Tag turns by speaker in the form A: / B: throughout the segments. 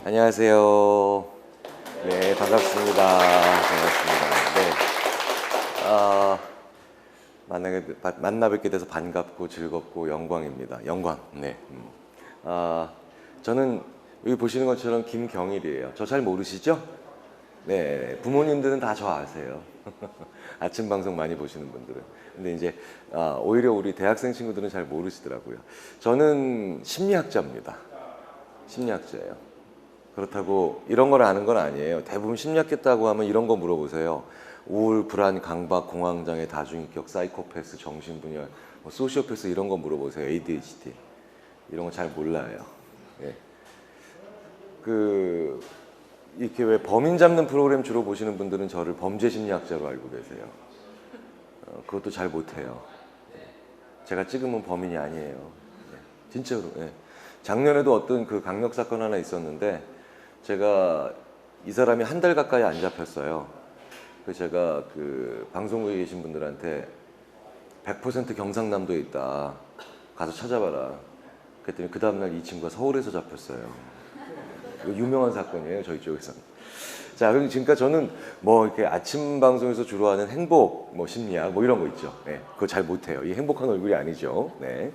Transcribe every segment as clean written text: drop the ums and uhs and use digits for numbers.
A: 안녕하세요. 네, 반갑습니다. 네. 만나 뵙게 돼서 반갑고 즐겁고 영광입니다. 영광. 네. 저는 여기 보시는 것처럼 김경일이에요. 저 잘 모르시죠? 네, 부모님들은 다 저 아세요. 아침 방송 많이 보시는 분들은. 근데 이제 오히려 우리 대학생 친구들은 잘 모르시더라고요. 저는 심리학자입니다. 심리학자예요. 그렇다고 이런 걸 아는 건 아니에요. 대부분 심리학했다고 하면 이런 거 물어보세요. 우울, 불안, 강박, 공황장애, 다중인격, 사이코패스, 정신분열, 소시오패스 이런 거 물어보세요. ADHD 이런 거 잘 몰라요. 예. 이렇게 왜 범인 잡는 프로그램 주로 보시는 분들은 저를 범죄 심리학자로 알고 계세요. 그것도 잘 못해요. 제가 찍으면 범인이 아니에요. 진짜로. 예. 작년에도 어떤 그 강력 사건 하나 있었는데 제가 이 사람이 한 달 가까이 안 잡혔어요. 그래서 제가 그 방송국에 계신 분들한테 100% 경상남도에 있다. 가서 찾아봐라. 그랬더니 그 다음날 이 친구가 서울에서 잡혔어요. 이거 유명한 사건이에요, 저희 쪽에서는. 자, 그럼 지금까지 저는 뭐 이렇게 아침 방송에서 주로 하는 행복, 뭐 심리학, 뭐 이런 거 있죠. 네, 그거 잘 못해요. 이 행복한 얼굴이 아니죠. 네.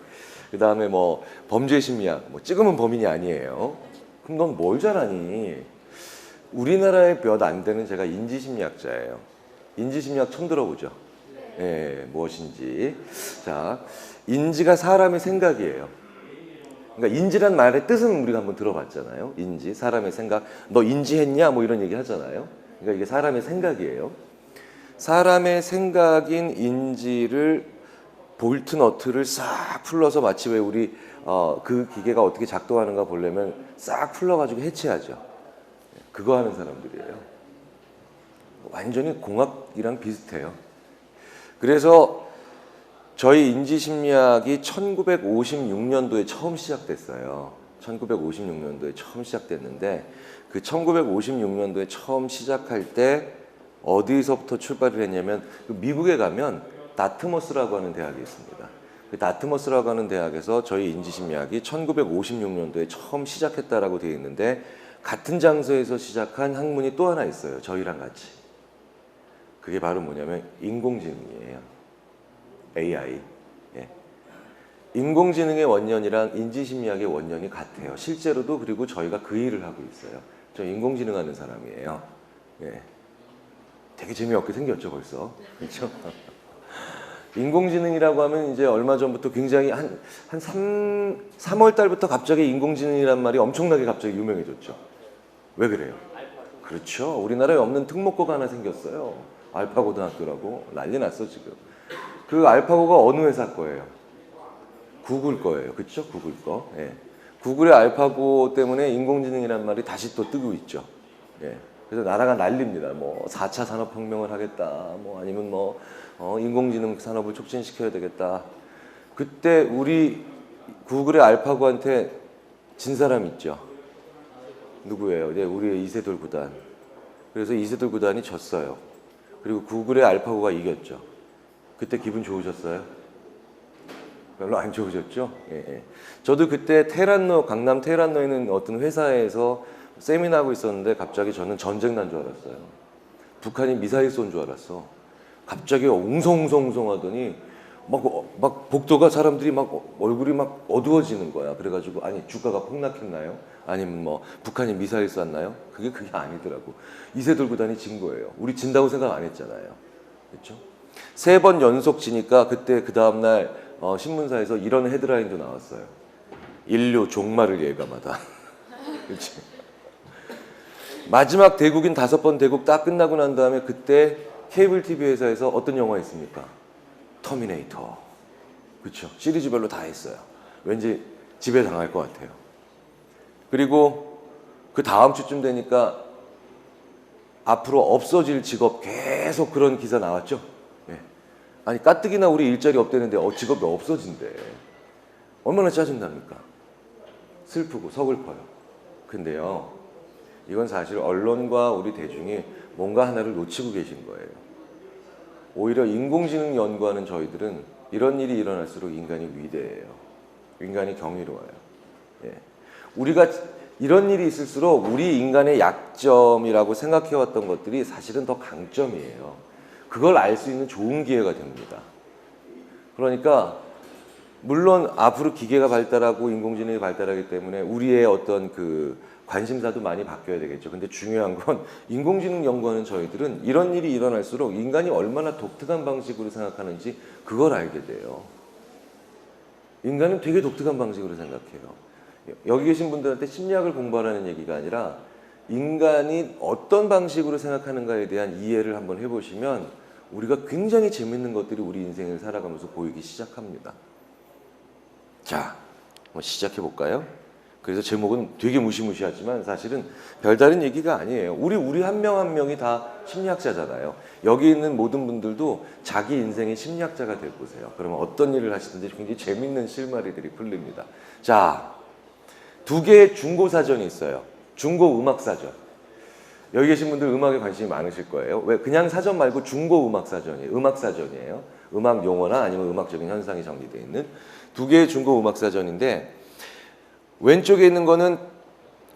A: 그 다음에 뭐 범죄 심리학, 뭐 찍으면 범인이 아니에요. 그럼 넌 뭘 잘하니? 우리나라에 몇 안 되는 제가 인지심리학자예요. 인지심리학 처음 들어보죠? 네, 무엇인지. 자, 인지가 사람의 생각이에요. 그러니까 인지란 말의 뜻은 우리가 한번 들어봤잖아요. 인지, 사람의 생각. 너 인지했냐? 뭐 이런 얘기 하잖아요. 그러니까 이게 사람의 생각이에요. 사람의 생각인 인지를 볼트 너트를 싹 풀러서 마치 왜 우리 그 기계가 어떻게 작동하는가 보려면 싹 풀러가지고 해체하죠. 그거 하는 사람들이에요. 완전히 공학이랑 비슷해요. 그래서 저희 인지심리학이 1956년도에 처음 시작됐어요. 1956년도에 처음 시작됐는데 그 1956년도에 처음 시작할 때 어디서부터 출발을 했냐면 미국에 가면 다트머스라고 하는 대학이 있습니다. 그 다트머스라고 하는 대학에서 저희 인지심리학이 1956년도에 처음 시작했다라고 되어 있는데 같은 장소에서 시작한 학문이 또 하나 있어요. 저희랑 같이. 그게 바로 뭐냐면 인공지능이에요. AI. 예. 인공지능의 원년이랑 인지심리학의 원년이 같아요. 실제로도. 그리고 저희가 그 일을 하고 있어요. 저 인공지능 하는 사람이에요. 예. 되게 재미없게 생겼죠, 벌써. 그렇죠? 인공지능이라고 하면 이제 얼마 전부터 굉장히 한 3월 달부터 갑자기 인공지능이란 말이 엄청나게 갑자기 유명해졌죠. 왜 그래요? 그렇죠. 우리나라에 없는 특목고가 하나 생겼어요. 알파고등학교라고. 난리 났어, 지금. 그 알파고가 어느 회사 거예요? 구글 거예요. 그렇죠? 구글 거. 예. 구글의 알파고 때문에 인공지능이란 말이 다시 또 뜨고 있죠. 예. 그래서 나라가 난립니다. 뭐 4차 산업혁명을 하겠다. 뭐 아니면 뭐 인공지능 산업을 촉진시켜야 되겠다. 그때 우리 구글의 알파고한테 진 사람 있죠. 누구예요? 네, 우리의 이세돌 구단. 그래서 이세돌 구단이 졌어요. 그리고 구글의 알파고가 이겼죠. 그때 기분 좋으셨어요? 별로 안 좋으셨죠? 예, 예. 저도 그때 강남 테란노에 있는 어떤 회사에서 세미나 하고 있었는데 갑자기 저는 전쟁 난 줄 알았어요. 북한이 미사일 쏜 줄 알았어. 갑자기 웅성웅성 하더니 막 복도가 사람들이 막 얼굴이 막 어두워지는 거야. 그래가지고 아니 주가가 폭락했나요? 아니면 뭐 북한이 미사일 쐈나요? 그게 아니더라고. 이세돌 구단이 진 거예요. 우리 진다고 생각 안 했잖아요. 그렇죠? 3번 연속 지니까 그때 그 다음날 신문사에서 이런 헤드라인도 나왔어요. 인류 종말을 예감하다. 그렇지? 마지막 대국인 5번 대국 딱 끝나고 난 다음에 그때 케이블 TV 회사에서 어떤 영화 있습니까? 터미네이터. 그렇죠? 시리즈별로 다 했어요. 왠지 지배당할 것 같아요. 그리고 그 다음 주쯤 되니까 앞으로 없어질 직업 계속 그런 기사 나왔죠? 예. 아니 가뜩이나 우리 일자리 없대는데 직업이 없어진대. 얼마나 짜증납니까? 슬프고 서글퍼요. 근데요, 이건 사실 언론과 우리 대중이 뭔가 하나를 놓치고 계신 거예요. 오히려 인공지능 연구하는 저희들은 이런 일이 일어날수록 인간이 위대해요. 인간이 경이로워요. 예. 우리가 이런 일이 있을수록 우리 인간의 약점이라고 생각해왔던 것들이 사실은 더 강점이에요. 그걸 알 수 있는 좋은 기회가 됩니다. 그러니까 물론 앞으로 기계가 발달하고 인공지능이 발달하기 때문에 우리의 어떤 그 관심사도 많이 바뀌어야 되겠죠. 근데 중요한 건 인공지능 연구하는 저희들은 이런 일이 일어날수록 인간이 얼마나 독특한 방식으로 생각하는지 그걸 알게 돼요. 인간은 되게 독특한 방식으로 생각해요. 여기 계신 분들한테 심리학을 공부하라는 얘기가 아니라 인간이 어떤 방식으로 생각하는가에 대한 이해를 한번 해보시면 우리가 굉장히 재밌는 것들이 우리 인생을 살아가면서 보이기 시작합니다. 자, 한번 시작해 볼까요? 그래서 제목은 되게 무시무시하지만 사실은 별다른 얘기가 아니에요. 우리 한 명 한 명이 다 심리학자잖아요. 여기 있는 모든 분들도 자기 인생의 심리학자가 되어보세요. 그러면 어떤 일을 하시든지 굉장히 재밌는 실마리들이 풀립니다. 자, 2개의 중고사전이 있어요. 중고 음악사전. 여기 계신 분들 음악에 관심이 많으실 거예요. 왜? 그냥 사전 말고 중고 음악사전이에요. 음악사전이에요. 음악 용어나 아니면 음악적인 현상이 정리되어 있는 2개의 중고 음악사전인데 왼쪽에 있는 거는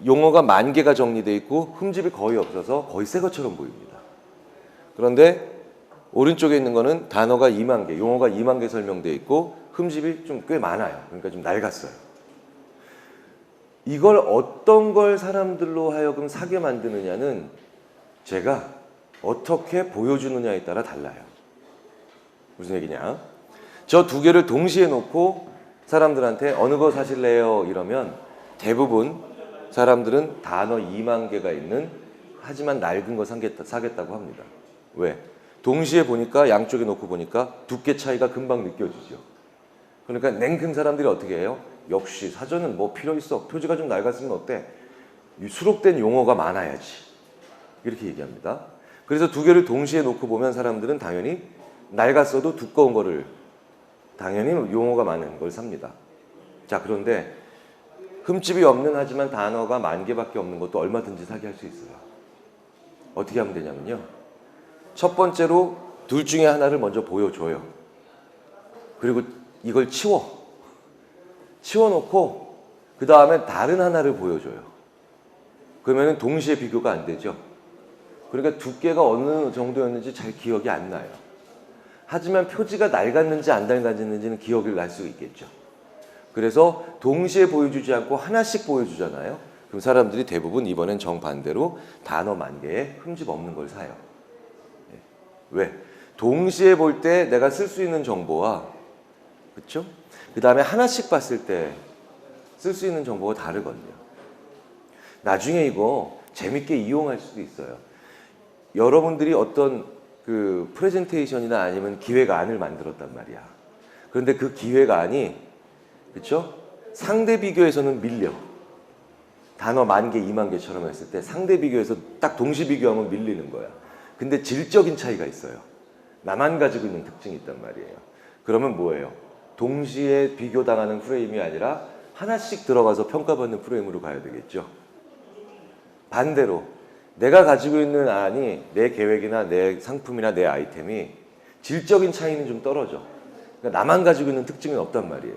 A: 용어가 10,000개가 정리되어 있고 흠집이 거의 없어서 거의 새 것처럼 보입니다. 그런데 오른쪽에 있는 거는 단어가 20,000개, 용어가 20,000개 설명되어 있고 흠집이 좀 꽤 많아요. 그러니까 좀 낡았어요. 이걸 어떤 걸 사람들로 하여금 사게 만드느냐는 제가 어떻게 보여주느냐에 따라 달라요. 무슨 얘기냐? 저 2개를 동시에 놓고 사람들한테 어느 거 사실래요? 이러면 대부분 사람들은 단어 20,000개가 있는 하지만 낡은 거 사겠다고 합니다. 왜? 동시에 보니까 양쪽에 놓고 보니까 두께 차이가 금방 느껴지죠. 그러니까 냉큼 사람들이 어떻게 해요? 역시 사전은 뭐 필요 있어. 표지가 좀 낡았으면 어때? 수록된 용어가 많아야지. 이렇게 얘기합니다. 그래서 2개를 동시에 놓고 보면 사람들은 당연히 낡았어도 두꺼운 거를 당연히 용어가 많은 걸 삽니다. 자, 그런데 흠집이 없는 하지만 단어가 10,000개밖에 없는 것도 얼마든지 사게 할 수 있어요. 어떻게 하면 되냐면요. 첫 번째로 둘 중에 하나를 먼저 보여줘요. 그리고 이걸 치워놓고 그 다음에 다른 하나를 보여줘요. 그러면 동시에 비교가 안 되죠. 그러니까 두께가 어느 정도였는지 잘 기억이 안 나요. 하지만 표지가 낡았는지 안 낡았는지는 기억을 날 수 있겠죠. 그래서 동시에 보여주지 않고 하나씩 보여주잖아요. 그럼 사람들이 대부분 이번엔 정반대로 단어 10,000개에 흠집 없는 걸 사요. 왜? 동시에 볼 때 내가 쓸 수 있는 정보와 그렇죠? 그 다음에 하나씩 봤을 때 쓸 수 있는 정보가 다르거든요. 나중에 이거 재밌게 이용할 수도 있어요. 여러분들이 어떤 그 프레젠테이션이나 아니면 기획안을 만들었단 말이야. 그런데 그 기획안이 그렇죠? 상대 비교에서는 밀려. 단어 10,000개, 20,000개처럼 했을 때 상대 비교에서 딱 동시 비교하면 밀리는 거야. 근데 질적인 차이가 있어요. 나만 가지고 있는 특징이 있단 말이에요. 그러면 뭐예요? 동시에 비교당하는 프레임이 아니라 하나씩 들어가서 평가받는 프레임으로 가야 되겠죠. 반대로 내가 가지고 있는 안이 내 계획이나 내 상품이나 내 아이템이 질적인 차이는 좀 떨어져. 그러니까 나만 가지고 있는 특징은 없단 말이에요.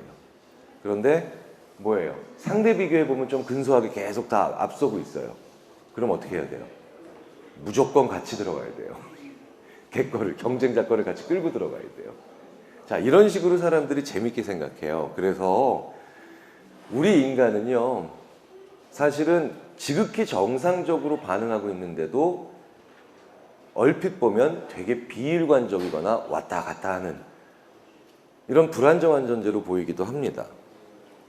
A: 그런데 뭐예요? 상대 비교해보면 좀 근소하게 계속 다 앞서고 있어요. 그럼 어떻게 해야 돼요? 무조건 같이 들어가야 돼요. 걔거를, 경쟁자 거를 같이 끌고 들어가야 돼요. 자, 이런 식으로 사람들이 재밌게 생각해요. 그래서 우리 인간은요, 사실은 지극히 정상적으로 반응하고 있는데도 얼핏 보면 되게 비일관적이거나 왔다 갔다 하는 이런 불안정한 존재로 보이기도 합니다.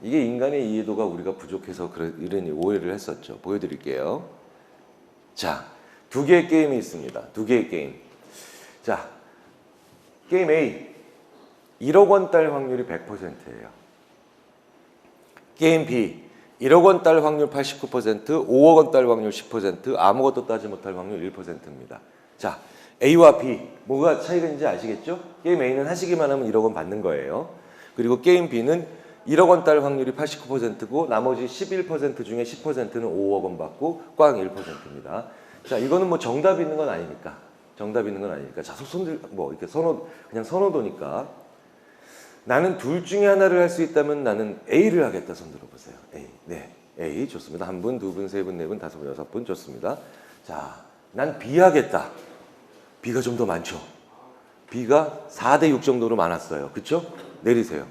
A: 이게 인간의 이해도가 우리가 부족해서 이런 오해를 했었죠. 보여드릴게요. 자, 2개의 게임이 있습니다. 2개의 게임. 자, 게임 A. 1억 원 딸 확률이 100%예요. 게임 B. 1억 원 딸 확률 89%, 5억 원 딸 확률 10%, 아무것도 따지 못할 확률 1%입니다. 자, A와 B. 뭐가 차이가 있는지 아시겠죠? 게임 A는 하시기만 하면 1억 원 받는 거예요. 그리고 게임 B는 1억 원 딸 확률이 89%고 나머지 11% 중에 10%는 5억 원 받고 꽝 1%입니다. 자, 이거는 뭐 정답이 있는 건 아니니까. 정답이 있는 건 아니니까. 자, 손들 뭐 이렇게 그냥 선호도니까. 나는 둘 중에 하나를 할 수 있다면 나는 A를 하겠다. 손 들어보세요. A. 네. A 좋습니다. 한 분, 두 분, 세 분, 네 분, 다섯 분, 여섯 분 좋습니다. 자, 난 B 하겠다. B가 좀 더 많죠. B가 4대 6 정도로 많았어요. 그쵸? 내리세요.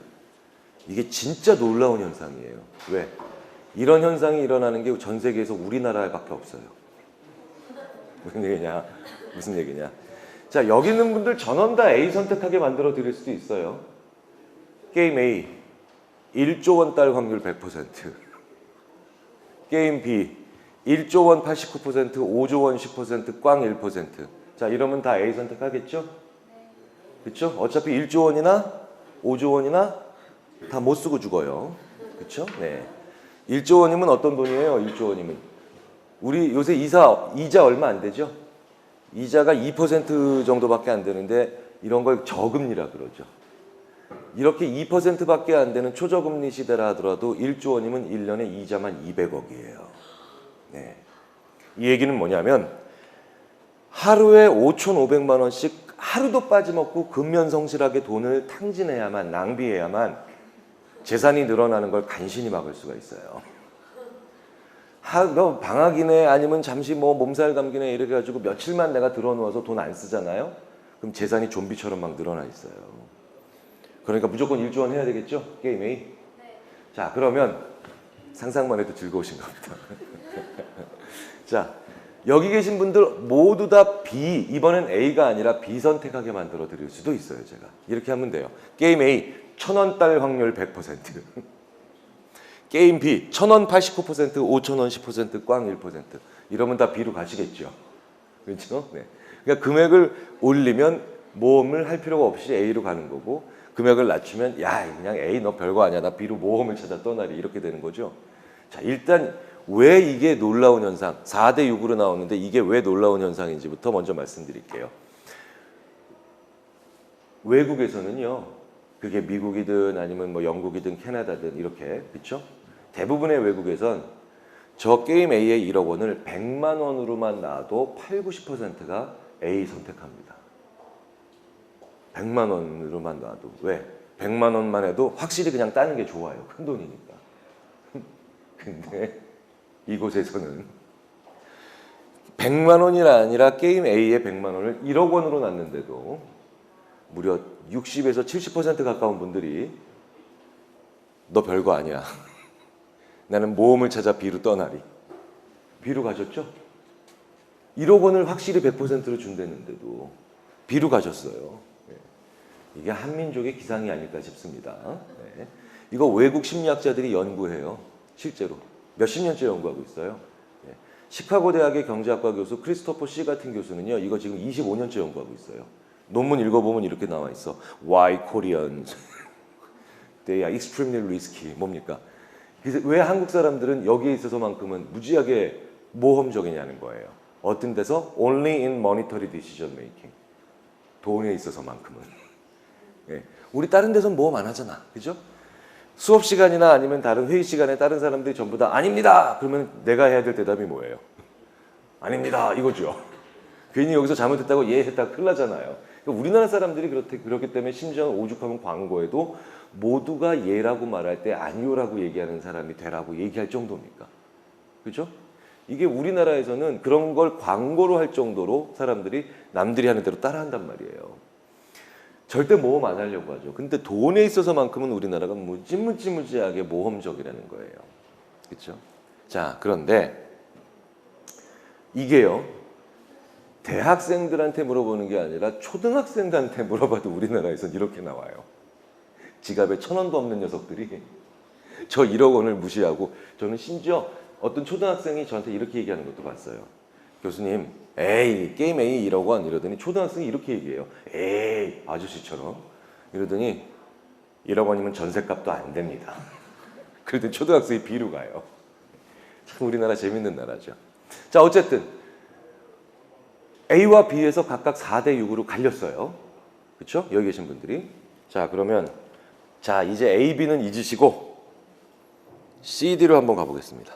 A: 이게 진짜 놀라운 현상이에요. 왜? 이런 현상이 일어나는 게 전 세계에서 우리나라에밖에 없어요. 무슨 얘기냐? 무슨 얘기냐? 자, 여기 있는 분들 전원 다 A 선택하게 만들어 드릴 수도 있어요. 게임 A 1조 원 딸 확률 100%. 게임 B 1조 원 89%, 5조 원 10%, 꽝 1%. 자, 이러면 다 A 선택하겠죠? 그렇죠? 어차피 1조 원이나 5조 원이나 다 못 쓰고 죽어요. 그렇죠? 네. 1조 원이면 어떤 돈이에요? 1조 원이면 우리 요새 이자 얼마 안 되죠? 이자가 2% 정도밖에 안 되는데 이런 걸 저금리라 그러죠. 이렇게 2%밖에 안 되는 초저금리 시대라 하더라도 1조 원이면 1년에 이자만 200억이에요. 네. 이 얘기는 뭐냐면 하루에 5,500만 원씩 하루도 빠짐없고 근면성실하게 돈을 탕진해야만, 낭비해야만 재산이 늘어나는 걸 간신히 막을 수가 있어요. 방학이네 아니면 잠시 뭐 몸살 감기네 이렇게 가지고 며칠만 내가 들어누워서 돈 안 쓰잖아요. 그럼 재산이 좀비처럼 막 늘어나 있어요. 그러니까 무조건 1조 원 해야 되겠죠? 게임 A? 네. 자, 그러면 상상만 해도 즐거우신 겁니다. 자, 여기 계신 분들 모두 다 B, 이번엔 A가 아니라 B 선택하게 만들어 드릴 수도 있어요. 제가 이렇게 하면 돼요. 게임 A 1,000원 딸 확률 100%. 게임 B 1,000원 89%, 5,000원 10%, 꽝 1%. 이러면 다 B로 가시겠죠. 그렇죠? 네. 그러니까 금액을 올리면 모험을 할 필요가 없이 A로 가는 거고, 금액을 낮추면 야 그냥 A 너 별거 아니야 나 B로 모험을 찾아 떠나리 이렇게 되는 거죠. 자, 일단 왜 이게 놀라운 현상 4대 6으로 나오는데 이게 왜 놀라운 현상인지부터 먼저 말씀드릴게요. 외국에서는요, 그게 미국이든 아니면 뭐 영국이든 캐나다든 이렇게, 그렇죠? 대부분의 외국에선 저 게임 A의 1억 원을 100만 원으로만 놔도 8, 90%가 A 선택합니다. 100만 원으로만 놔도. 왜? 100만 원만 해도 확실히 그냥 따는 게 좋아요. 큰 돈이니까. 근데 이곳에서는 100만 원이 아니라 게임 A의 100만 원을 1억 원으로 놨는데도 무려 60에서 70% 가까운 분들이 너 별거 아니야. 나는 모험을 찾아 B로 떠나리. B로 가셨죠? 1억 원을 확실히 100%로 준다는데도 B로 가셨어요. 이게 한민족의 기상이 아닐까 싶습니다. 네. 이거 외국 심리학자들이 연구해요. 실제로. 몇십 년째 연구하고 있어요. 네. 시카고 대학의 경제학과 교수 크리스토퍼 씨 같은 교수는요. 이거 지금 25년째 연구하고 있어요. 논문 읽어보면 이렇게 나와 있어. Why Koreans? They are extremely risky. 뭡니까? 그래서 왜 한국 사람들은 여기에 있어서만큼은 무지하게 모험적이냐는 거예요. 어떤 데서? Only in monetary decision making. 돈에 있어서만큼은. 예. 우리 다른 데선 모험 안 하잖아. 그죠? 수업 시간이나 아니면 다른 회의 시간에 다른 사람들이 전부 다 아닙니다. 그러면 내가 해야 될 대답이 뭐예요? 아닙니다. 이거죠. 괜히 여기서 잘못했다고 예 했다가 큰일 나잖아요. 그러니까 우리나라 사람들이 그렇기 때문에 심지어 오죽하면 광고에도 모두가 예라고 말할 때 아니요라고 얘기하는 사람이 되라고 얘기할 정도입니까? 그죠? 이게 우리나라에서는 그런 걸 광고로 할 정도로 사람들이 남들이 하는 대로 따라한단 말이에요. 절대 모험 안 하려고 하죠. 근데 돈에 있어서만큼은 우리나라가 무지무지하게 모험적이라는 거예요. 그렇죠? 자, 그런데 이게요. 대학생들한테 물어보는 게 아니라 초등학생들한테 물어봐도 우리나라에선 이렇게 나와요. 지갑에 1,000원도 없는 녀석들이 저 1억 원을 무시하고, 저는 심지어 어떤 초등학생이 저한테 이렇게 얘기하는 것도 봤어요. 교수님, 에이 게임 A 1억 원 이러더니 초등학생이 이렇게 얘기해요. 에이 아저씨처럼 이러더니 1억 원이면 전셋값도 안 됩니다. 그러더니 초등학생이 B로 가요. 참 우리나라 재밌는 나라죠. 자, 어쨌든 A와 B에서 각각 4대 6으로 갈렸어요. 그렇죠? 여기 계신 분들이. 자, 그러면 자 이제 A, B는 잊으시고 C, D로 한번 가보겠습니다.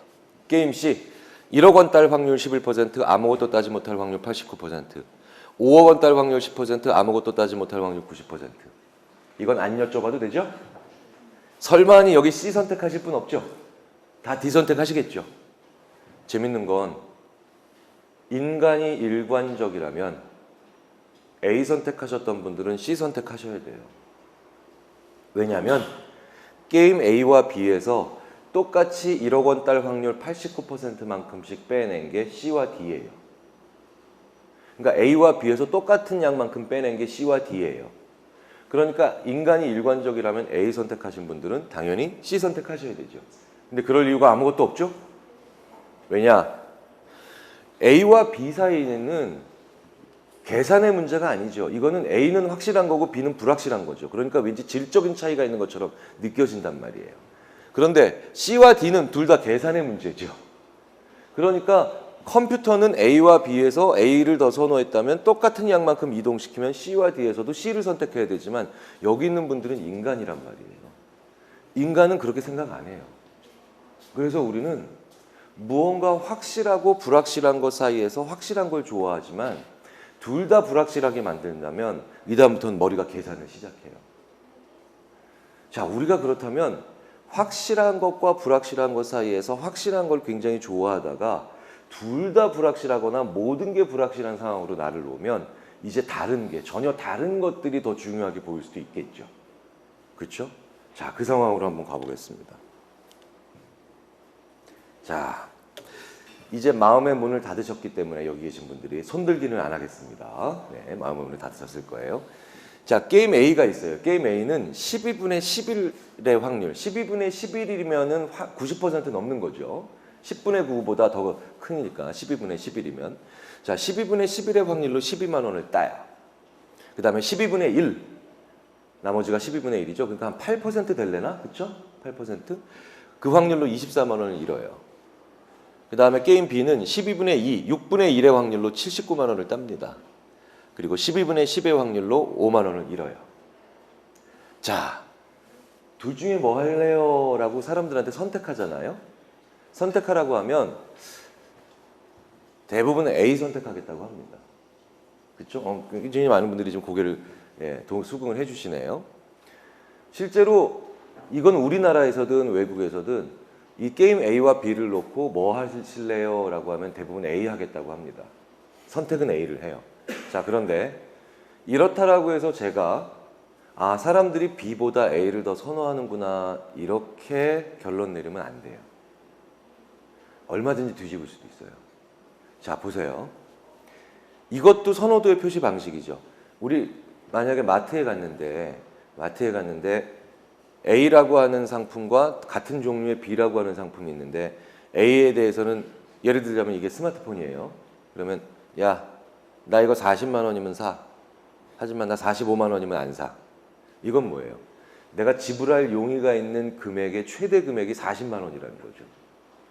A: 게임 C 1억 원 딸 확률 11%, 아무것도 따지 못할 확률 89%, 5억 원 딸 확률 10%, 아무것도 따지 못할 확률 90%. 이건 안 여쭤봐도 되죠? 설마니 여기 C 선택하실 분 없죠? 다 D 선택하시겠죠? 재밌는 건 인간이 일관적이라면 A 선택하셨던 분들은 C 선택하셔야 돼요. 왜냐하면 게임 A와 B에서 똑같이 1억 원 딸 확률 89%만큼씩 빼낸 게 C와 D예요. 그러니까 A와 B에서 똑같은 양만큼 빼낸 게 C와 D예요. 그러니까 인간이 일관적이라면 A 선택하신 분들은 당연히 C 선택하셔야 되죠. 근데 그럴 이유가 아무것도 없죠? 왜냐? A와 B 사이에는 계산의 문제가 아니죠. 이거는 A는 확실한 거고 B는 불확실한 거죠. 그러니까 왠지 질적인 차이가 있는 것처럼 느껴진단 말이에요. 그런데 C와 D는 둘 다 계산의 문제죠. 그러니까 컴퓨터는 A와 B에서 A를 더 선호했다면 똑같은 양만큼 이동시키면 C와 D에서도 C를 선택해야 되지만 여기 있는 분들은 인간이란 말이에요. 인간은 그렇게 생각 안 해요. 그래서 우리는 무언가 확실하고 불확실한 것 사이에서 확실한 걸 좋아하지만 둘 다 불확실하게 만든다면 이다음부터는 머리가 계산을 시작해요. 자, 우리가 그렇다면 확실한 것과 불확실한 것 사이에서 확실한 걸 굉장히 좋아하다가 둘 다 불확실하거나 모든 게 불확실한 상황으로 나를 놓으면 이제 다른 게 전혀 다른 것들이 더 중요하게 보일 수도 있겠죠. 그렇죠? 자, 그 상황으로 한번 가보겠습니다. 자, 이제 마음의 문을 닫으셨기 때문에 여기 계신 분들이 손들기는 안 하겠습니다. 네, 마음의 문을 닫으셨을 거예요. 자, 게임 A가 있어요. 게임 A는 12분의 11의 확률, 12분의 11이면은 90% 넘는 거죠. 10분의 9보다 더 크니까 12분의 11이면. 자, 12분의 11의 확률로 12만 원을 따요. 그 다음에 12분의 1, 나머지가 12분의 1이죠. 그러니까 한 8% 될래나? 그쵸? 8%? 그 확률로 24만 원을 잃어요. 그 다음에 게임 B는 12분의 2, 6분의 1의 확률로 79만 원을 땁니다. 그리고 12분의 10의 확률로 5만 원을 잃어요. 자, 둘 중에 뭐 할래요? 라고 사람들한테 선택하잖아요. 선택하라고 하면 대부분은 A 선택하겠다고 합니다. 그렇죠? 굉장히 많은 분들이 지금 고개를 수긍을 해주시네요. 실제로 이건 우리나라에서든 외국에서든 이 게임 A와 B를 놓고 뭐 하실래요? 라고 하면 대부분 A 하겠다고 합니다. 선택은 A를 해요. 자, 그런데 이렇다라고 해서 제가 사람들이 B보다 A를 더 선호하는구나 이렇게 결론 내리면 안 돼요. 얼마든지 뒤집을 수도 있어요. 자, 보세요. 이것도 선호도의 표시 방식이죠. 우리 만약에 마트에 갔는데 A라고 하는 상품과 같은 종류의 B라고 하는 상품이 있는데 A에 대해서는 예를 들자면 이게 스마트폰이에요. 그러면 야, 나 이거 40만 원이면 사. 하지만 나 45만 원이면 안 사. 이건 뭐예요? 내가 지불할 용의가 있는 금액의 최대 금액이 40만 원이라는 거죠.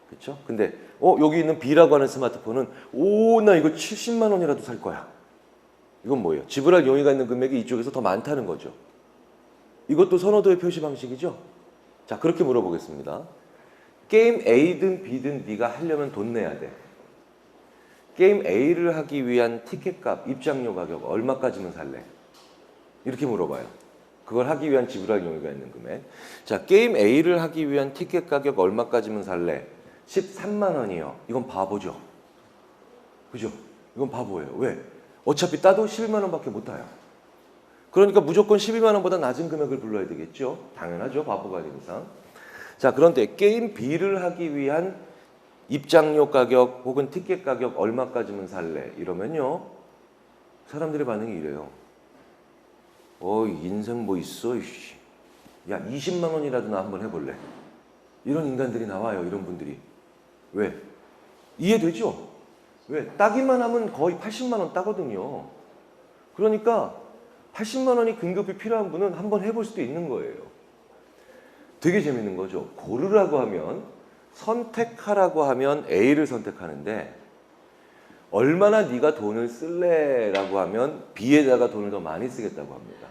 A: 그렇죠? 근데 여기 있는 B라고 하는 스마트폰은 나 이거 70만 원이라도 살 거야. 이건 뭐예요? 지불할 용의가 있는 금액이 이쪽에서 더 많다는 거죠. 이것도 선호도의 표시 방식이죠. 자, 그렇게 물어보겠습니다. 게임 A든 B든 네가 하려면 돈 내야 돼. 게임 A를 하기 위한 티켓값, 입장료 가격 얼마까지면 살래? 이렇게 물어봐요. 그걸 하기 위한 지불할 용의가 있는 금액. 자, 게임 A를 하기 위한 티켓 가격 얼마까지면 살래? 13만 원이요. 이건 바보죠. 그죠? 이건 바보예요. 왜? 어차피 따도 12만 원밖에 못 타요. 그러니까 무조건 12만 원보다 낮은 금액을 불러야 되겠죠. 당연하죠. 바보가 아닌 이상. 자, 그런데 게임 B를 하기 위한 입장료 가격 혹은 티켓 가격 얼마까지면 살래? 이러면요. 사람들의 반응이 이래요. 인생 뭐 있어? 이씨. 야, 20만 원이라도 나 한번 해볼래. 이런 인간들이 나와요. 이런 분들이. 왜? 이해되죠? 왜? 따기만 하면 거의 80만 원 따거든요. 그러니까 80만 원이 긴급히 필요한 분은 한번 해볼 수도 있는 거예요. 되게 재밌는 거죠. 고르라고 하면, 선택하라고 하면 A를 선택하는데 얼마나 네가 돈을 쓸래라고 하면 B에다가 돈을 더 많이 쓰겠다고 합니다.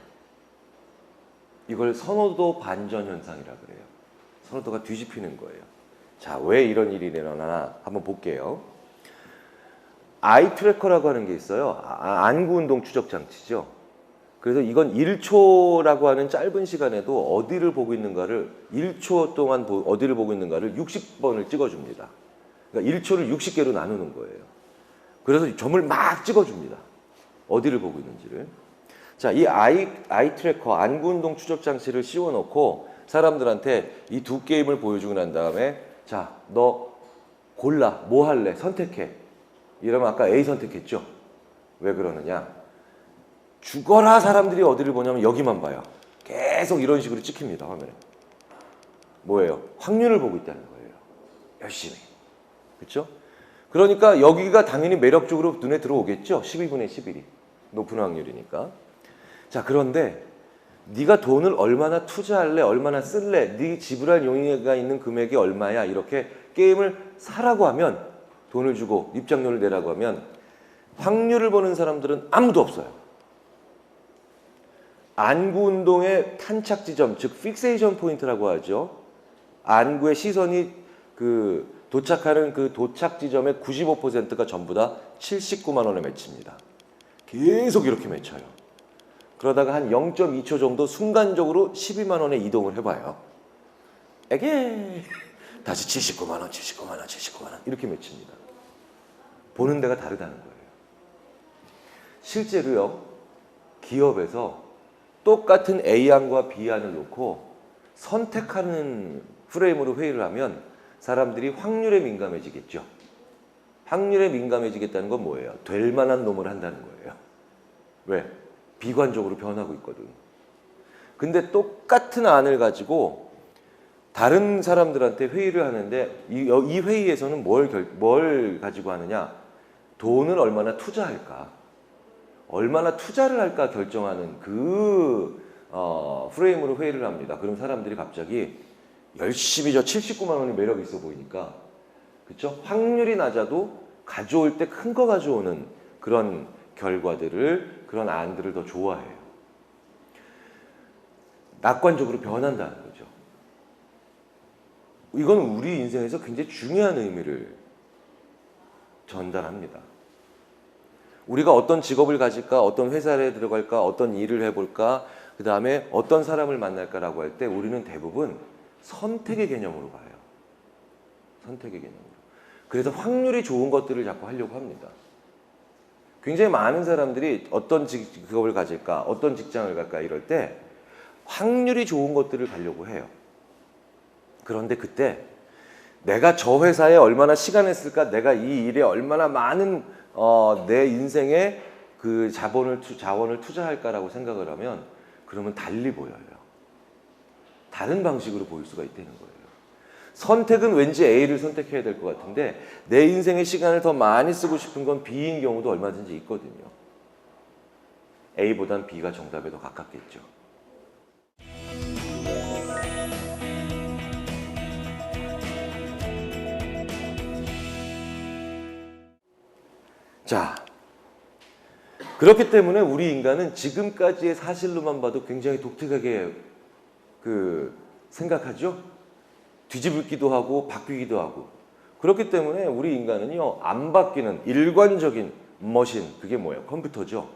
A: 이걸 선호도 반전 현상이라 그래요. 선호도가 뒤집히는 거예요. 자, 왜 이런 일이 일어나나 한번 볼게요. 아이 트래커라고 하는 게 있어요. 안구 운동 추적 장치죠. 그래서 이건 1초라고 하는 짧은 시간에도 어디를 보고 있는가를 1초 동안 어디를 보고 있는가를 60번을 찍어줍니다. 그러니까 1초를 60개로 나누는 거예요. 그래서 점을 막 찍어줍니다. 어디를 보고 있는지를. 자, 이 아이 트래커 안구운동 추적 장치를 씌워놓고 사람들한테 이 두 게임을 보여주고 난 다음에 자, 너 골라. 뭐 할래? 선택해. 이러면 아까 A 선택했죠? 왜 그러느냐? 죽어라 사람들이 어디를 보냐면 여기만 봐요. 계속 이런 식으로 찍힙니다. 화면에. 뭐예요? 확률을 보고 있다는 거예요. 열심히. 그렇죠? 그러니까 여기가 당연히 매력적으로 눈에 들어오겠죠? 12분의 11이. 높은 확률이니까. 자, 그런데 네가 돈을 얼마나 투자할래? 얼마나 쓸래? 네 지불할 용의가 있는 금액이 얼마야? 이렇게 게임을 사라고 하면 돈을 주고 입장료를 내라고 하면 확률을 보는 사람들은 아무도 없어요. 안구 운동의 탄착 지점, 즉 픽세이션 포인트라고 하죠. 안구의 시선이 도착하는 그 도착 지점의 95%가 전부 다 79만 원에 맺힙니다. 계속 이렇게 맺혀요. 그러다가 한 0.2초 정도 순간적으로 12만 원에 이동을 해봐요. 에게 다시 79만 원, 79만 원, 79만 원 이렇게 맺힙니다. 보는 데가 다르다는 거예요. 실제로요, 기업에서 똑같은 A안과 B안을 놓고 선택하는 프레임으로 회의를 하면 사람들이 확률에 민감해지겠죠. 확률에 민감해지겠다는 건 뭐예요? 될 만한 놈을 한다는 거예요. 왜? 비관적으로 변하고 있거든. 근데 똑같은 안을 가지고 다른 사람들한테 회의를 하는데 이 회의에서는 뭘 가지고 하느냐? 돈을 얼마나 투자할까? 얼마나 투자를 할까 결정하는 프레임으로 회의를 합니다. 그럼 사람들이 갑자기 열심히 저 79만 원이 매력 있어 보이니까, 그렇죠? 확률이 낮아도 가져올 때 큰 거 가져오는 그런 결과들을, 그런 안들을 더 좋아해요. 낙관적으로 변한다는 거죠. 이건 우리 인생에서 굉장히 중요한 의미를 전달합니다. 우리가 어떤 직업을 가질까, 어떤 회사에 들어갈까, 어떤 일을 해볼까, 그 다음에 어떤 사람을 만날까라고 할 때 우리는 대부분 선택의 개념으로 봐요. 선택의 개념으로. 그래서 확률이 좋은 것들을 자꾸 하려고 합니다. 굉장히 많은 사람들이 어떤 직업을 가질까, 어떤 직장을 갈까 이럴 때 확률이 좋은 것들을 가려고 해요. 그런데 그때 내가 저 회사에 얼마나 시간을 쓸까, 내가 이 일에 얼마나 많은 내 인생에 그 자원을 투자할까라고 생각을 하면 그러면 달리 보여요. 다른 방식으로 보일 수가 있다는 거예요. 선택은 왠지 A를 선택해야 될 것 같은데 내 인생의 시간을 더 많이 쓰고 싶은 건 B인 경우도 얼마든지 있거든요. A보단 B가 정답에 더 가깝겠죠. 자, 그렇기 때문에 우리 인간은 지금까지의 사실로만 봐도 굉장히 독특하게 생각하죠. 뒤집기도 하고 바뀌기도 하고. 그렇기 때문에 우리 인간은요, 안 바뀌는 일관적인 머신, 그게 뭐예요? 컴퓨터죠.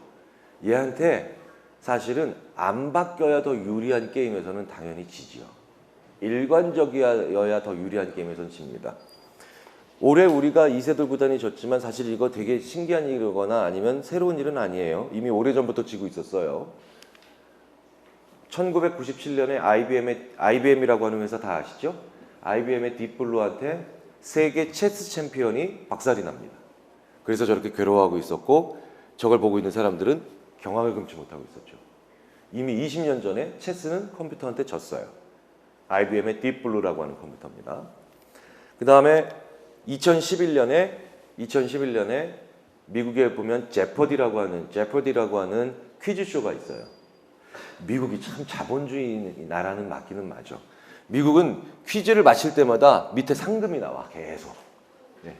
A: 얘한테 사실은 안 바뀌어야 더 유리한 게임에서는 당연히 지지요. 일관적이어야 더 유리한 게임에서는 집니다. 올해 우리가 이세돌 구단이 졌지만 사실 이거 되게 신기한 일이거나 아니면 새로운 일은 아니에요. 이미 오래전부터 지고 있었어요. 1997년에 IBM이라고 하는 회사 다 아시죠? IBM의 딥블루한테 세계 체스 챔피언이 박살이 납니다. 그래서 저렇게 괴로워하고 있었고 저걸 보고 있는 사람들은 경악을 금치 못하고 있었죠. 이미 20년 전에 체스는 컴퓨터한테 졌어요. IBM의 딥블루라고 하는 컴퓨터입니다. 그 다음에 2011년에 미국에 보면 제퍼디라고 하는 퀴즈쇼가 있어요. 미국이 참 자본주의 나라는 맞기는 맞아. 미국은 퀴즈를 마칠 때마다 밑에 상금이 나와 계속. 네.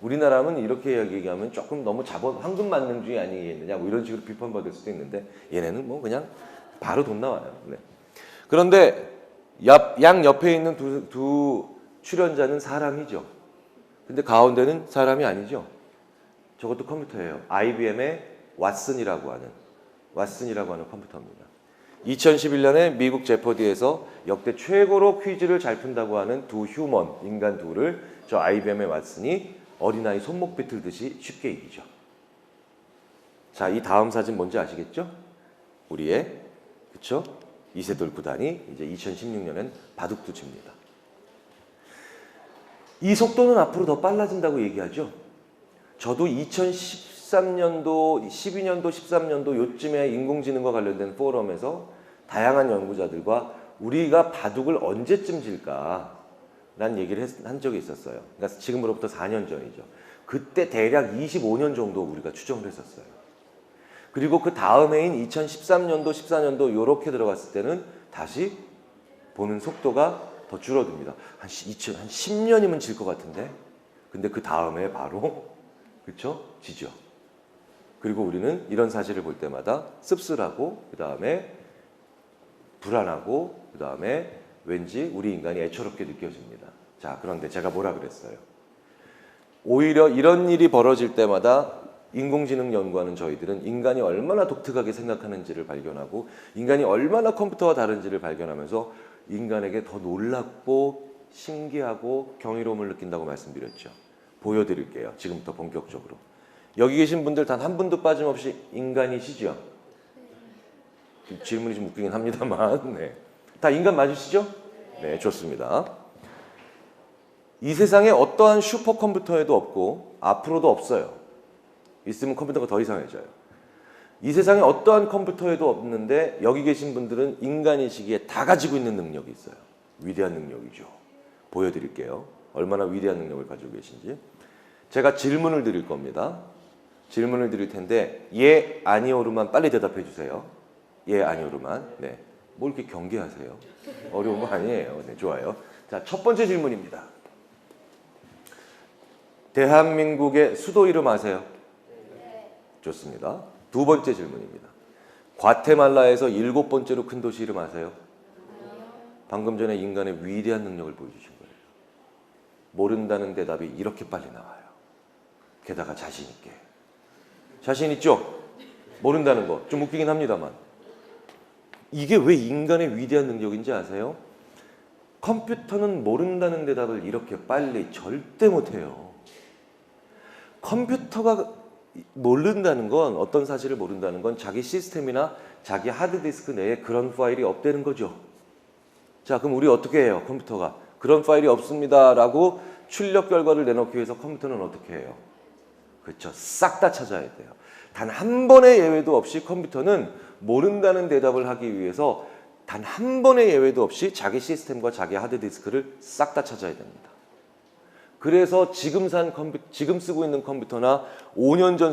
A: 우리나라는 이렇게 얘기하면 조금 너무 황금 만능주의 아니겠느냐 뭐 이런 식으로 비판받을 수도 있는데 얘네는 뭐 그냥 바로 돈 나와요. 네. 그런데 양 옆에 있는 두 출연자는 사람이죠. 근데 가운데는 사람이 아니죠. 저것도 컴퓨터예요. IBM의 왓슨이라고 하는 왓슨이라고 하는 컴퓨터입니다. 2011년에 미국 제퍼디에서 역대 최고로 퀴즈를 잘 푼다고 하는 두 휴먼, 인간 둘을 저 IBM의 왓슨이 어린아이 손목 비틀듯이 쉽게 이기죠. 자, 이 다음 사진 뭔지 아시겠죠? 우리의, 그쵸? 이세돌 구단이 이제 2016년엔 바둑두 칩니다. 이 속도는 앞으로 더 빨라진다고 얘기하죠. 저도 2013년도, 12년도, 13년도 요쯤에 인공지능과 관련된 포럼에서 다양한 연구자들과 우리가 바둑을 언제쯤 질까? 라는 얘기를 한 적이 있었어요. 그러니까 지금으로부터 4년 전이죠. 그때 대략 25년 정도 우리가 추정을 했었어요. 그리고 그 다음 해인 2013년도, 14년도 이렇게 들어갔을 때는 다시 보는 속도가 더 줄어듭니다. 한 10년이면 질 것 같은데, 근데 그 다음에 바로 그쵸? 지죠. 그리고 우리는 이런 사실을 볼 때마다 씁쓸하고 그 다음에 불안하고 그 다음에 왠지 우리 인간이 애처롭게 느껴집니다. 자, 그런데 제가 뭐라 그랬어요? 오히려 이런 일이 벌어질 때마다 인공지능 연구하는 저희들은 인간이 얼마나 독특하게 생각하는지를 발견하고 인간이 얼마나 컴퓨터와 다른지를 발견하면서 인간에게 더 놀랍고 신기하고 경이로움을 느낀다고 말씀드렸죠. 보여드릴게요. 지금부터 본격적으로. 여기 계신 분들 단 한 분도 빠짐없이 인간이시죠? 질문이 좀 웃기긴 합니다만 네. 다 인간 맞으시죠? 네, 좋습니다. 이 세상에 어떠한 슈퍼컴퓨터에도 없고 앞으로도 없어요. 있으면 컴퓨터가 더 이상해져요. 이 세상에 어떠한 컴퓨터에도 없는데 여기 계신 분들은 인간이시기에 다 가지고 있는 능력이 있어요. 위대한 능력이죠. 보여드릴게요. 얼마나 위대한 능력을 가지고 계신지. 제가 질문을 드릴 겁니다. 질문을 드릴 텐데 예, 아니오로만 빨리 대답해 주세요. 예, 아니오로만. 네. 뭐 이렇게 경계하세요? 어려운 거 아니에요. 네, 좋아요. 자, 첫 번째 질문입니다. 대한민국의 수도 이름 아세요? 좋습니다. 두 번째 질문입니다. 과테말라에서 7번째로 큰 도시 이름 아세요? 방금 전에 인간의 위대한 능력을 보여주신 거예요. 모른다는 대답이 이렇게 빨리 나와요. 게다가 자신 있게. 자신 있죠? 모른다는 거. 좀 웃기긴 합니다만. 이게 왜 인간의 위대한 능력인지 아세요? 컴퓨터는 모른다는 대답을 이렇게 빨리 절대 못해요. 컴퓨터가 모른다는 건, 어떤 사실을 모른다는 건 자기 시스템이나 자기 하드디스크 내에 그런 파일이 없다는 거죠. 자, 그럼 우리 어떻게 해요? 컴퓨터가 그런 파일이 없습니다 라고 출력 결과를 내놓기 위해서 컴퓨터는 어떻게 해요? 그렇죠. 싹 다 찾아야 돼요. 단 한 번의 예외도 없이 컴퓨터는 모른다는 대답을 하기 위해서 단 한 번의 예외도 없이 자기 시스템과 자기 하드디스크를 싹 다 찾아야 됩니다. 그래서 지금 쓰고 있는 컴퓨터나 5년 전에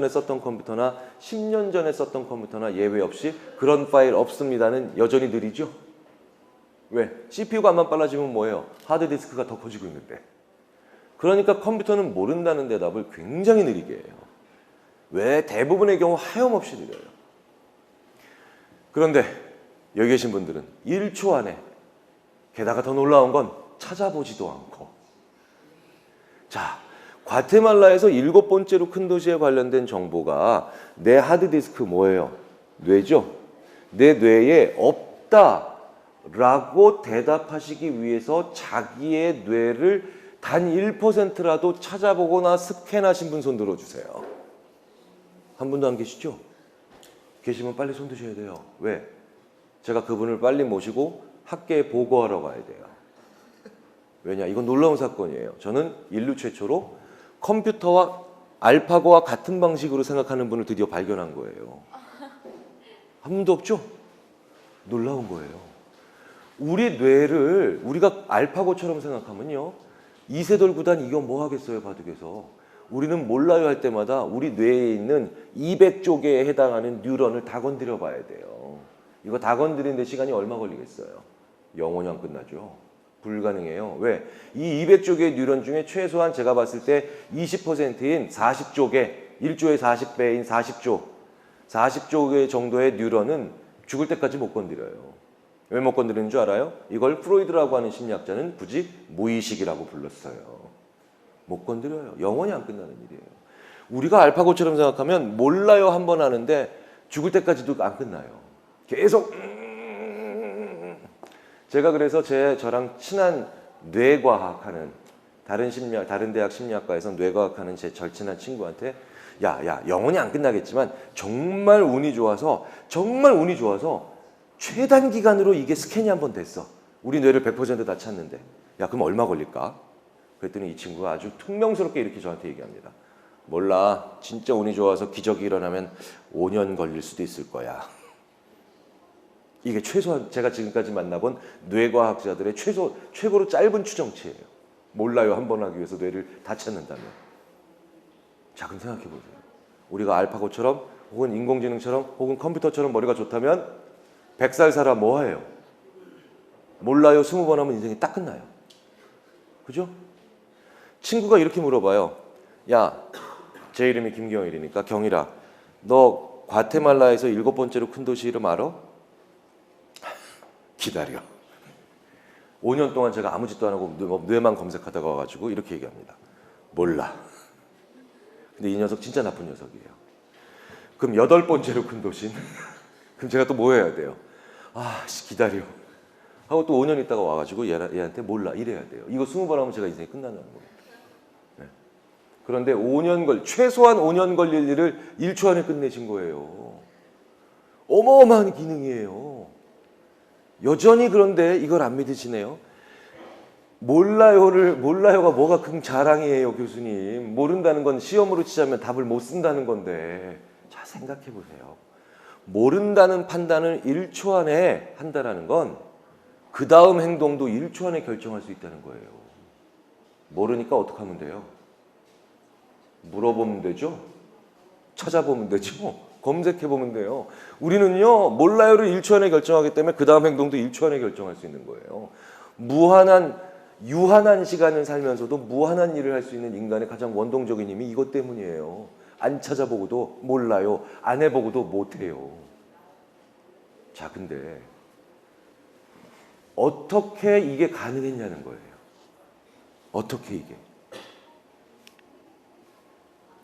A: 썼던 컴퓨터나 10년 전에 썼던 컴퓨터나 예외 없이 그런 파일 없습니다는 여전히 느리죠? 왜? CPU가 안 빨라지면 뭐예요? 하드디스크가 더 커지고 있는데. 그러니까 컴퓨터는 모른다는 대답을 굉장히 느리게 해요. 왜? 대부분의 경우 하염없이 느려요. 그런데 여기 계신 분들은 1초 안에, 게다가 더 놀라운 건 찾아보지도 않고. 자, 과테말라에서 7번째로 큰 도시에 관련된 정보가 내 하드디스크 뭐예요? 뇌죠? 내 뇌에 없다라고 대답하시기 위해서 자기의 뇌를 단 1%라도 찾아보거나 스캔하신 분 손 들어주세요. 한 분도 안 계시죠? 계시면 빨리 손 드셔야 돼요. 왜? 제가 그분을 빨리 모시고 학계에 보고하러 가야 돼요. 왜냐? 이건 놀라운 사건이에요. 저는 인류 최초로 컴퓨터와 알파고와 같은 방식으로 생각하는 분을 드디어 발견한 거예요. 한 분도 없죠? 놀라운 거예요. 우리 뇌를 우리가 알파고처럼 생각하면요. 이세돌 구단 이거 뭐 하겠어요, 바둑에서. 우리는 몰라요 할 때마다 우리 뇌에 있는 200쪽에 해당하는 뉴런을 다 건드려 봐야 돼요. 이거 다 건드리는데 시간이 얼마 걸리겠어요? 영원히 안 끝나죠. 불가능해요. 왜? 이 200쪽의 뉴런 중에 최소한 제가 봤을 때 20%인 40쪽에 1조의 40배인 40조 정도의 뉴런은 죽을 때까지 못 건드려요. 왜 못 건드리는 줄 알아요? 이걸 프로이드라고 하는 심리학자는 굳이 무의식이라고 불렀어요. 못 건드려요. 영원히 안 끝나는 일이에요. 우리가 알파고처럼 생각하면 몰라요 한 번 하는데 죽을 때까지도 안 끝나요. 계속 제가 그래서 저랑 친한 뇌과학하는 다른 대학 심리학과에서 뇌과학하는 제 절친한 친구한테 야 영원히 안 끝나겠지만 정말 운이 좋아서 최단 기간으로 이게 스캔이 한번 됐어. 우리 뇌를 100% 다 찾는데 야 그럼 얼마 걸릴까? 그랬더니 이 친구가 아주 퉁명스럽게 이렇게 저한테 얘기합니다. 몰라. 진짜 운이 좋아서 기적이 일어나면 5년 걸릴 수도 있을 거야. 이게 최소한 제가 지금까지 만나본 뇌과학자들의 최고로 짧은 추정치예요. 몰라요. 한 번 하기 위해서 뇌를 다 찾는다면. 자, 그럼 생각해 보세요. 우리가 알파고처럼 혹은 인공지능처럼 혹은 컴퓨터처럼 머리가 좋다면 100살 살아 뭐 해요? 몰라요. 20번 하면 인생이 딱 끝나요. 그죠? 친구가 이렇게 물어봐요. 야, 제 이름이 김경일이니까 경일아, 너 과테말라에서 7번째로 큰 도시 이름 알아? 기다려. 5년 동안 제가 아무 짓도 안 하고 뇌만 검색하다가 와가지고 이렇게 얘기합니다. 몰라. 근데 이 녀석 진짜 나쁜 녀석이에요. 그럼 8번째로 큰 도시는? 그럼 제가 또 뭐 해야 돼요? 기다려. 하고 또 5년 있다가 와가지고 얘한테 몰라 이래야 돼요. 이거 20번 하면 제가 인생이 끝나는 거예요. 네. 그런데 최소한 5년 걸릴 일을 1초 안에 끝내신 거예요. 어마어마한 기능이에요. 여전히 그런데 이걸 안 믿으시네요. 몰라요가 뭐가 큰 자랑이에요, 교수님. 모른다는 건 시험으로 치자면 답을 못 쓴다는 건데. 자, 생각해 보세요. 모른다는 판단을 1초 안에 한다는 건 그 다음 행동도 1초 안에 결정할 수 있다는 거예요. 모르니까 어떻게 하면 돼요? 물어보면 되죠? 찾아보면 되죠? 검색해보면 돼요. 우리는요, 몰라요를 1초 안에 결정하기 때문에 그 다음 행동도 1초 안에 결정할 수 있는 거예요. 유한한 시간을 살면서도 무한한 일을 할 수 있는 인간의 가장 원동적인 힘이 이것 때문이에요. 안 찾아보고도 몰라요. 안 해보고도 못해요. 자, 근데 어떻게 이게 가능했냐는 거예요. 어떻게 이게.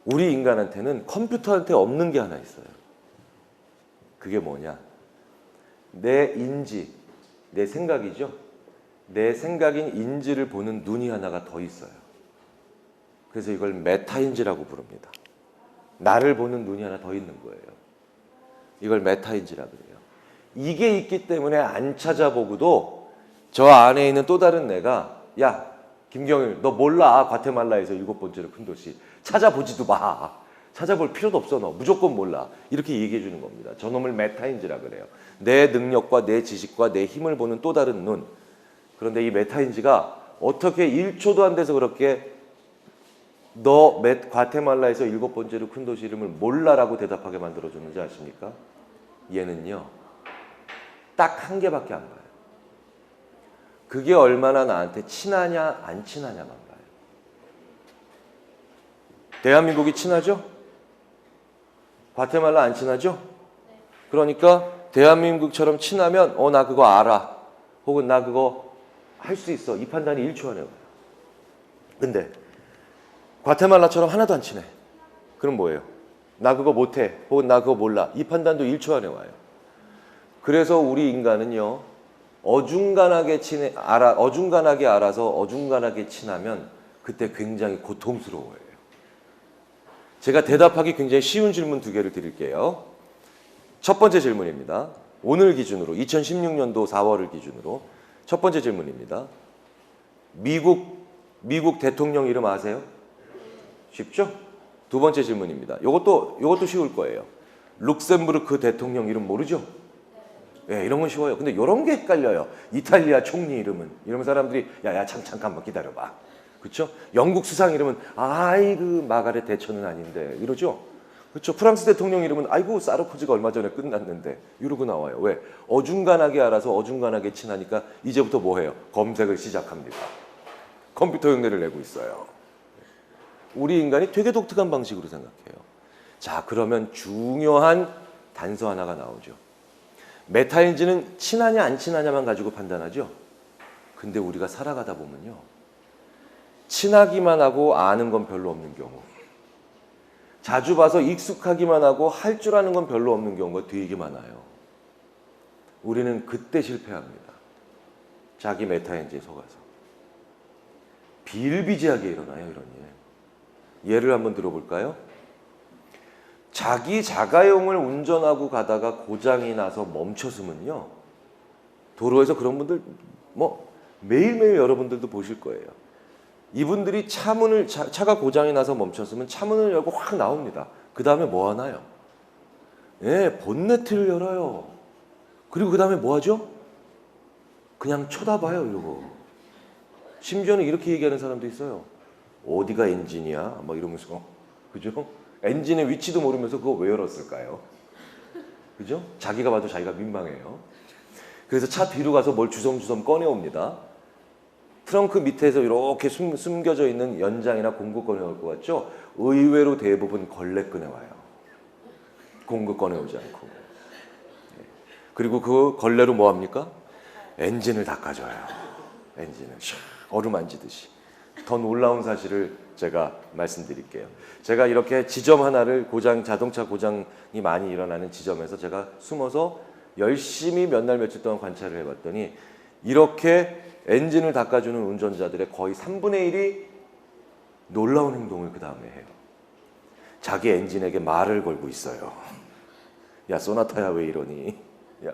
A: 우리 인간한테는 컴퓨터한테 없는 게 하나 있어요. 그게 뭐냐? 내 인지, 내 생각이죠. 내 생각인 인지를 보는 눈이 하나가 더 있어요. 그래서 이걸 메타인지라고 부릅니다. 나를 보는 눈이 하나 더 있는 거예요. 이걸 메타인지라고 그래요. 이게 있기 때문에 안 찾아보고도 저 안에 있는 또 다른 내가 야, 김경일 너 몰라. 과테말라에서 7번째로 큰 도시. 찾아보지도 마. 찾아볼 필요도 없어. 너 무조건 몰라. 이렇게 얘기해 주는 겁니다. 저놈을 메타인지라 그래요. 내 능력과 내 지식과 내 힘을 보는 또 다른 눈. 그런데 이 메타인지가 어떻게 1초도 안 돼서 그렇게 너 과테말라에서 7번째로 큰 도시 이름을 몰라라고 대답하게 만들어줬는지 아십니까? 얘는요. 딱 한 개밖에 안 봐요. 그게 얼마나 나한테 친하냐 안 친하냐만 봐요. 대한민국이 친하죠? 과테말라 안 친하죠? 그러니까 대한민국처럼 친하면 나 그거 알아. 혹은 나 그거 할 수 있어. 이 판단이 1초 안에 와요. 근데 과테말라처럼 하나도 안 친해. 그럼 뭐예요? 나 그거 못해. 혹은 나 그거 몰라. 이 판단도 1초 안에 와요. 그래서 우리 인간은요. 어중간하게 알아서 어중간하게 친하면 그때 굉장히 고통스러워요. 제가 대답하기 굉장히 쉬운 질문 2개를 드릴게요. 첫 번째 질문입니다. 오늘 기준으로 2016년도 4월을 기준으로 첫 번째 질문입니다. 미국 대통령 이름 아세요? 쉽죠? 두 번째 질문입니다. 이것도 쉬울 거예요. 룩셈부르크 대통령 이름 모르죠? 네, 이런 건 쉬워요. 근데 이런 게 헷갈려요. 이탈리아 총리 이름은 이러면 사람들이 잠깐만 기다려봐. 그렇죠? 영국 수상 이름은 아이고 마가렛 대처는 아닌데 이러죠? 그렇죠? 프랑스 대통령 이름은 아이고 사르코지가 얼마 전에 끝났는데 이러고 나와요. 왜? 어중간하게 알아서 어중간하게 친하니까 이제부터 뭐 해요? 검색을 시작합니다. 컴퓨터 흉내를 내고 있어요. 우리 인간이 되게 독특한 방식으로 생각해요. 자, 그러면 중요한 단서 하나가 나오죠. 메타인지는 친하냐 안 친하냐만 가지고 판단하죠. 근데 우리가 살아가다 보면요. 친하기만 하고 아는 건 별로 없는 경우. 자주 봐서 익숙하기만 하고 할 줄 아는 건 별로 없는 경우가 되게 많아요. 우리는 그때 실패합니다. 자기 메타엔지에 속아서. 비일비재하게 일어나요, 이런 일. 예를 한번 들어볼까요? 자기 자가용을 운전하고 가다가 고장이 나서 멈췄으면요. 도로에서 그런 분들 매일매일 여러분들도 보실 거예요. 이분들이 차가 고장이 나서 멈췄으면 차문을 열고 확 나옵니다. 그 다음에 뭐 하나요? 예, 본네트를 열어요. 그리고 그 다음에 뭐 하죠? 그냥 쳐다봐요, 이러고. 심지어는 이렇게 얘기하는 사람도 있어요. 어디가 엔진이야? 막 이러면서. 그죠? 엔진의 위치도 모르면서 그거 왜 열었을까요? 그죠? 자기가 봐도 자기가 민망해요. 그래서 차 뒤로 가서 뭘 주섬주섬 꺼내옵니다. 트렁크 밑에서 이렇게 숨겨져 있는 연장이나 공구 꺼내올 것 같죠? 의외로 대부분 걸레 꺼내와요. 공구 꺼내오지 않고. 그리고 그 걸레로 뭐 합니까? 엔진을 닦아줘요. 엔진을 어루만지듯이. 더 놀라운 사실을 제가 말씀드릴게요. 제가 이렇게 지점 하나를 자동차 고장이 많이 일어나는 지점에서 제가 숨어서 열심히 몇 날 며칠 동안 관찰을 해봤더니 이렇게 엔진을 닦아주는 운전자들의 거의 3분의 1이 놀라운 행동을 그 다음에 해요. 자기 엔진에게 말을 걸고 있어요. 야, 소나타야 왜 이러니? 야,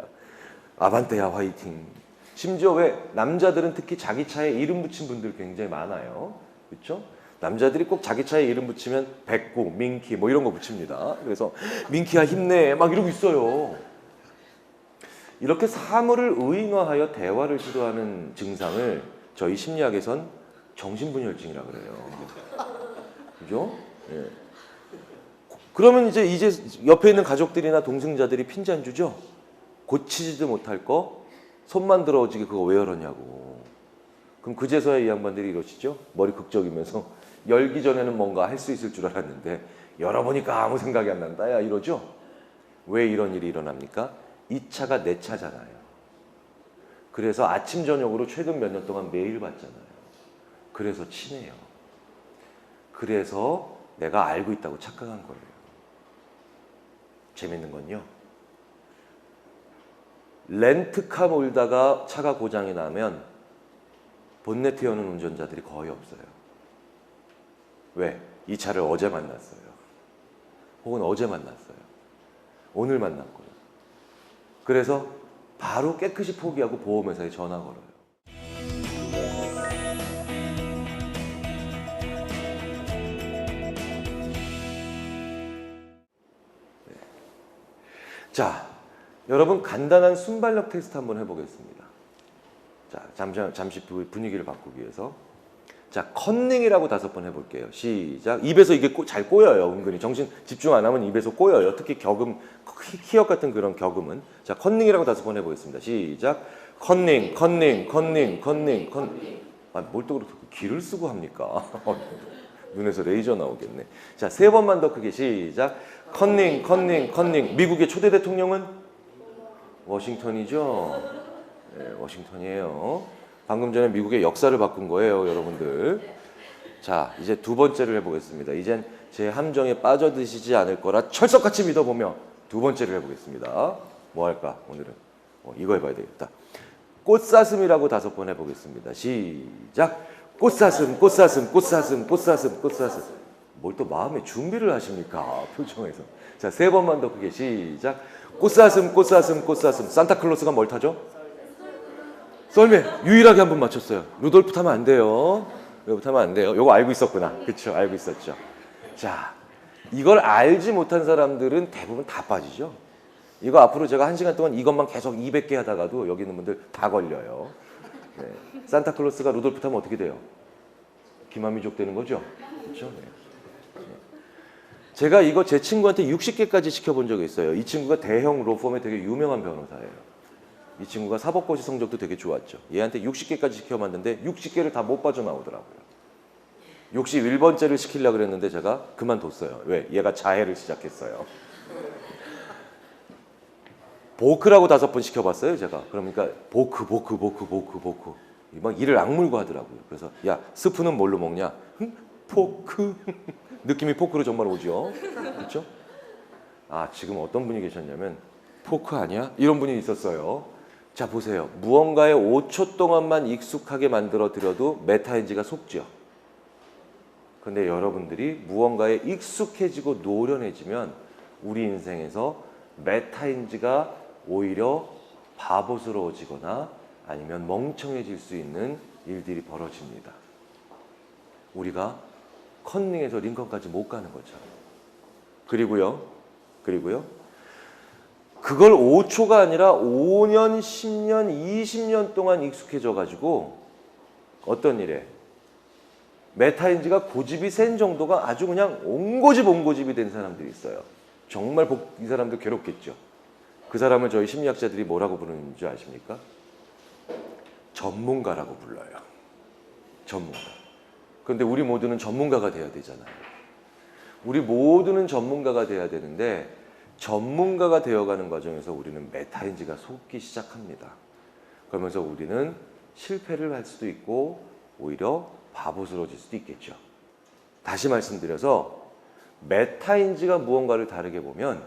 A: 아반떼야 화이팅. 심지어 왜 남자들은 특히 자기 차에 이름 붙인 분들 굉장히 많아요. 그렇죠? 남자들이 꼭 자기 차에 이름 붙이면 백구, 민키 뭐 이런 거 붙입니다. 그래서 민키야 힘내 막 이러고 있어요. 이렇게 사물을 의인화하여 대화를 시도하는 증상을 저희 심리학에선 정신분열증이라고 그래요. 그죠? 예. 그러면 이제 옆에 있는 가족들이나 동승자들이 핀잔 주죠? 고치지도 못할 거 손만 들어오지게 그거 왜 열었냐고. 그럼 그제서야 이 양반들이 이러시죠? 머리 극적이면서 열기 전에는 뭔가 할 수 있을 줄 알았는데 열어보니까 아무 생각이 안 난다 야 이러죠? 왜 이런 일이 일어납니까? 이 차가 내 차잖아요. 그래서 아침 저녁으로 최근 몇 년 동안 매일 봤잖아요. 그래서 친해요. 그래서 내가 알고 있다고 착각한 거예요. 재밌는 건요. 렌트카 몰다가 차가 고장이 나면 본네트 여는 운전자들이 거의 없어요. 왜? 이 차를 어제 만났어요. 혹은 어제 만났어요. 오늘 만났고요. 그래서 바로 깨끗이 포기하고 보험회사에 전화 걸어요. 네. 자, 여러분 간단한 순발력 테스트 한번 해보겠습니다. 자, 잠시 분위기를 바꾸기 위해서. 자, 컨닝이라고 5번 해볼게요. 시작. 입에서 이게 잘 꼬여요. 은근히 정신 집중 안 하면 입에서 꼬여요. 특히 격음, 키역 같은 그런 격음은. 자, 컨닝이라고 5번 해보겠습니다. 시작. 컨닝. 아, 뭘 또 그렇게 기를 쓰고 합니까? 눈에서 레이저 나오겠네. 자, 3번만 더 크게 시작. 컨닝. 미국의 초대 대통령은 워싱턴이죠. 네, 워싱턴이에요. 방금 전에 미국의 역사를 바꾼 거예요, 여러분들. 자, 이제 2번째를 해보겠습니다. 이젠 제 함정에 빠져드시지 않을 거라 철석같이 믿어보며 2번째를 해보겠습니다. 뭐 할까, 오늘은? 이거 해봐야 되겠다. 꽃사슴이라고 5번 해보겠습니다. 시작! 꽃사슴. 뭘 또 마음의 준비를 하십니까, 표정에서. 자, 3번만 더 크게 시작! 꽃사슴. 산타클로스가 뭘 타죠? 썰매 유일하게 한 번 맞췄어요. 루돌프 타면 안 돼요. 요거 알고 있었구나. 그쵸? 알고 있었죠. 자, 이걸 알지 못한 사람들은 대부분 다 빠지죠. 이거 앞으로 제가 1시간 동안 이것만 계속 200개 하다가도 여기 있는 분들 다 걸려요. 네. 산타클로스가 루돌프 타면 어떻게 돼요? 기마미족 되는 거죠? 그렇죠? 네. 제가 이거 제 친구한테 60개까지 시켜본 적이 있어요. 이 친구가 대형 로펌의 되게 유명한 변호사예요. 이 친구가 사법고시 성적도 되게 좋았죠. 얘한테 60개까지 시켜봤는데 60개를 다 못 빠져나오더라고요. 61번째를 시키려고 그랬는데 제가 그만뒀어요. 왜? 얘가 자해를 시작했어요. 보크라고 5번 시켜봤어요, 제가. 그러니까 보크. 막 이를 악물고 하더라고요. 그래서 야, 스프는 뭘로 먹냐? 포크. 느낌이 포크로 정말 오죠. 그렇죠? 아, 지금 어떤 분이 계셨냐면 포크 아니야? 이런 분이 있었어요. 자, 보세요. 무언가에 5초 동안만 익숙하게 만들어 드려도 메타인지가 속죠. 근데 여러분들이 무언가에 익숙해지고 노련해지면 우리 인생에서 메타인지가 오히려 바보스러워지거나 아니면 멍청해질 수 있는 일들이 벌어집니다. 우리가 컨닝에서 링컨까지 못 가는 것처럼. 그리고요. 그걸 5초가 아니라 5년, 10년, 20년 동안 익숙해져 가지고 어떤 일에 메타인지가 고집이 센 정도가 아주 그냥 옹고집이 된 사람들이 있어요. 정말 이 사람들 괴롭겠죠. 그 사람을 저희 심리학자들이 뭐라고 부르는 줄 아십니까? 전문가라고 불러요. 전문가. 그런데 우리 모두는 전문가가 돼야 되잖아요. 우리 모두는 전문가가 돼야 되는데 전문가가 되어가는 과정에서 우리는 메타인지가 속기 시작합니다. 그러면서 우리는 실패를 할 수도 있고 오히려 바보스러워질 수도 있겠죠. 다시 말씀드려서 메타인지가 무언가를 다르게 보면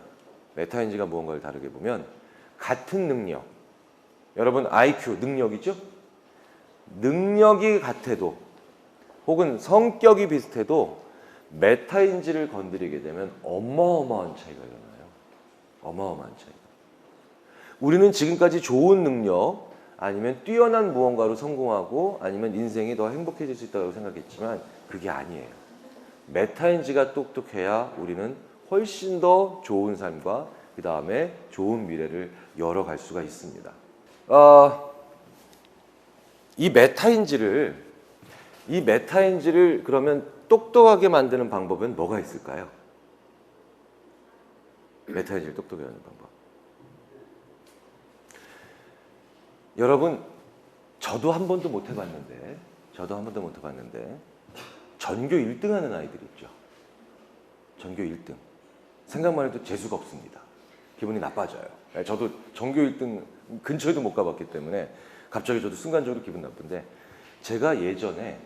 A: 같은 능력, 여러분 IQ 능력이죠? 능력이 같아도 혹은 성격이 비슷해도 메타인지를 건드리게 되면 어마어마한 차이가 일어나요. 어마어마한 차이가. 우리는 지금까지 좋은 능력 아니면 뛰어난 무언가로 성공하고 아니면 인생이 더 행복해질 수 있다고 생각했지만 그게 아니에요. 메타인지가 똑똑해야 우리는 훨씬 더 좋은 삶과 그 다음에 좋은 미래를 열어갈 수가 있습니다. 이 메타인지를 그러면 똑똑하게 만드는 방법은 뭐가 있을까요? 메타인지를 똑똑하게 하는 방법. 여러분, 저도 한 번도 못 해봤는데 전교 1등 하는 아이들 있죠. 전교 1등. 생각만 해도 재수가 없습니다. 기분이 나빠져요. 저도 전교 1등 근처에도 못 가봤기 때문에 갑자기 저도 순간적으로 기분 나쁜데, 제가 예전에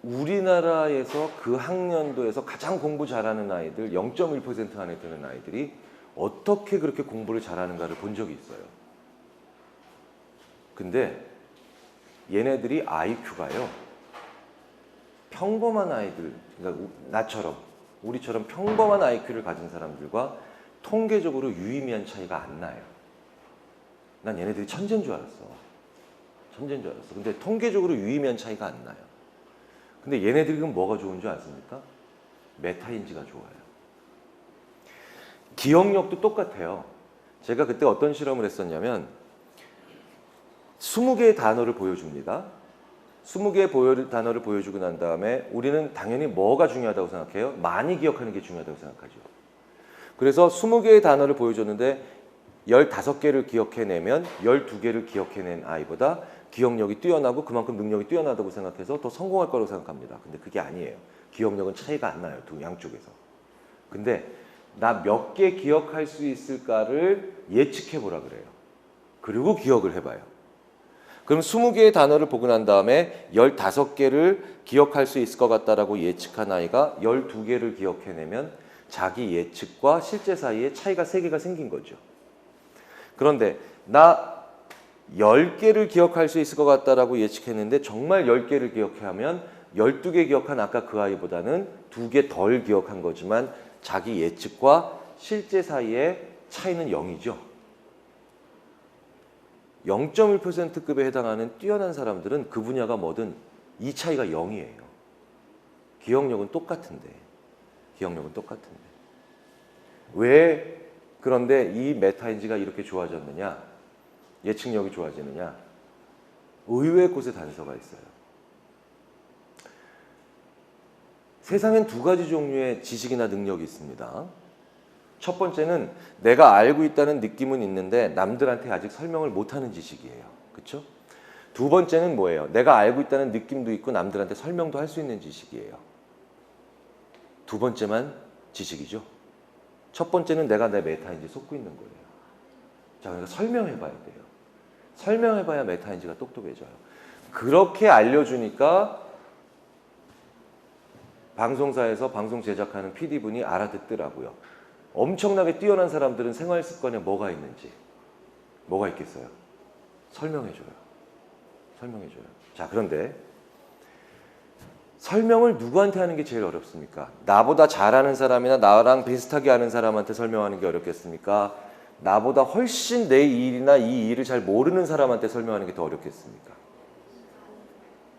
A: 우리나라에서 그 학년도에서 가장 공부 잘하는 아이들 0.1% 안에 드는 아이들이 어떻게 그렇게 공부를 잘하는가를 본 적이 있어요. 근데 얘네들이 IQ가요, 평범한 아이들, 그러니까 우리처럼 평범한 IQ를 가진 사람들과 통계적으로 유의미한 차이가 안 나요. 난 얘네들이 천재인 줄 알았어. 근데 통계적으로 유의미한 차이가 안 나요. 근데 얘네들이 그럼 뭐가 좋은 줄 아십니까? 메타인지가 좋아요. 기억력도 똑같아요. 제가 그때 어떤 실험을 했었냐면 20개의 단어를 보여줍니다. 20개의 단어를 보여주고 난 다음에 우리는 당연히 뭐가 중요하다고 생각해요? 많이 기억하는 게 중요하다고 생각하죠. 그래서 20개의 단어를 보여줬는데 15개를 기억해내면 12개를 기억해낸 아이보다 기억력이 뛰어나고 그만큼 능력이 뛰어나다고 생각해서 더 성공할 거라고 생각합니다. 근데 그게 아니에요. 기억력은 차이가 안 나요. 양쪽에서. 근데 나 몇 개 기억할 수 있을까를 예측해보라 그래요. 그리고 기억을 해봐요. 그럼 20개의 단어를 보고 난 다음에 15개를 기억할 수 있을 것 같다라고 예측한 아이가 12개를 기억해내면 자기 예측과 실제 사이에 차이가 3개가 생긴 거죠. 그런데 나 10개를 기억할 수 있을 것 같다라고 예측했는데 정말 10개를 기억하면 12개 기억한 아까 그 아이보다는 2개 덜 기억한 거지만 자기 예측과 실제 사이에 차이는 0이죠. 0.1%급에 해당하는 뛰어난 사람들은 그 분야가 뭐든 이 차이가 0이에요. 기억력은 똑같은데. 왜 그런데 이 메타인지가 이렇게 좋아졌느냐? 예측력이 좋아지느냐? 의외의 곳에 단서가 있어요. 세상엔 2가지 종류의 지식이나 능력이 있습니다. 첫 번째는 내가 알고 있다는 느낌은 있는데 남들한테 아직 설명을 못하는 지식이에요. 그렇죠? 두 번째는 뭐예요? 내가 알고 있다는 느낌도 있고 남들한테 설명도 할 수 있는 지식이에요. 두 번째만 지식이죠. 첫 번째는 내가 내 메타인지에 속고 있는 거예요. 자, 그러니까 설명해봐야 돼요. 설명해봐야 메타인지가 똑똑해져요. 그렇게 알려주니까 방송사에서 방송 제작하는 PD분이 알아듣더라고요. 엄청나게 뛰어난 사람들은 생활 습관에 뭐가 있는지. 뭐가 있겠어요? 설명해줘요. 설명해줘요. 자, 그런데 설명을 누구한테 하는 게 제일 어렵습니까? 나보다 잘하는 사람이나 나랑 비슷하게 하는 사람한테 설명하는 게 어렵겠습니까? 나보다 훨씬 내 일이나 이 일을 잘 모르는 사람한테 설명하는 게 더 어렵겠습니까?